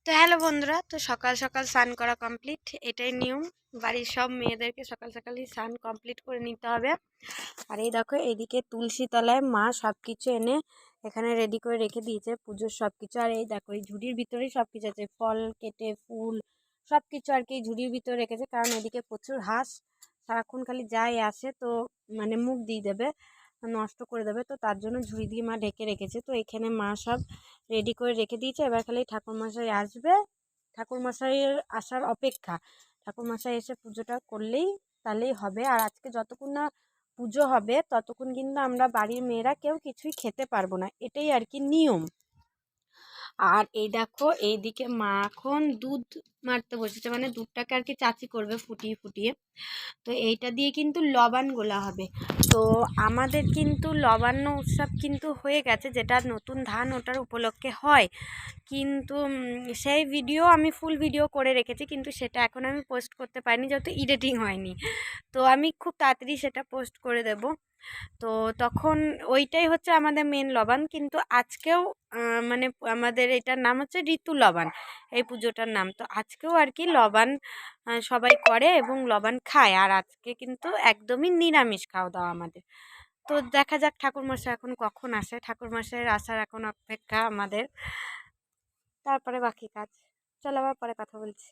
তো হ্যালো বন্ধুরা, তো সকাল সকাল স্নান করা কমপ্লিট। এটাই নিয়ম, বাড়ির সব মেয়েদেরকে সকাল সকালই স্নান কমপ্লিট করে নিতে হবে। আর এই দেখো, এইদিকে তুলসী তলায় মা সব কিছু এনে এখানে রেডি করে রেখে দিয়েছে, পুজোর সব কিছু। আর এই দেখো, এই ঝুড়ির ভিতরেই সব কিছু আছে, ফল কেটে ফুল সব কিছু আর কি এই ঝুড়ির ভিতরে রেখেছে। কারণ এদিকে প্রচুর হাঁস সারাক্ষণ খালি যায় আসে, তো মানে মুখ দিয়ে দেবে, নষ্ট করে দেবে, তো তার জন্য ঝুড়ি দিয়ে মা ঢেকে রেখেছে। তো এখানে মা সব রেডি করে রেখে দিয়েছে। এবার খালি ঠাকুরমশাই আসবে, ঠাকুরমশাইয়ের আসার অপেক্ষা। ঠাকুরমশাই এসে পুজোটা করলেই তাহলেই হবে। আর আজকে যতক্ষণ না পুজো হবে ততক্ষণ কিন্তু আমরা বাড়ির মেয়েরা কেউ কিছুই খেতে পারবো না, এটাই আর কি নিয়ম। আর এই দেখো, এইদিকে মা এখন দুধ মারতে বসেছে, মানে দুধটাকে আর কি চাচি করবে ফুটিয়ে ফুটিয়ে। তো এইটা দিয়ে কিন্তু লবান গোলা হবে। তো আমাদের কিন্তু লবান্ন উৎসব কিন্তু হয়ে গেছে, যেটা নতুন ধান ওঠার উপলক্ষে হয়। কিন্তু সেই ভিডিও আমি ফুল ভিডিও করে রেখেছি, কিন্তু সেটা এখন আমি পোস্ট করতে পারিনি যেহেতু এডিটিং হয়নি। তো আমি খুব তাড়াতাড়ি সেটা পোস্ট করে দেব। তো তখন ওইটাই হচ্ছে আমাদের মেন লবান। কিন্তু আজকেও মানে আমাদের এটার নাম হচ্ছে ঋতু লবান, এই পুজোটার নাম। তো আজকেও আর কি লবান সবাই করে এবং লবান খায়। আর আজকে কিন্তু একদমই নিরামিষ খাওয়া দাওয়া আমাদের। তো দেখা যাক ঠাকুরমশাই এখন কখন আসে, ঠাকুরমশাইয়ের আসার এখন অপেক্ষা আমাদের। তারপরে বাকি কাজ। চলো, আবার পরে কথা বলছি।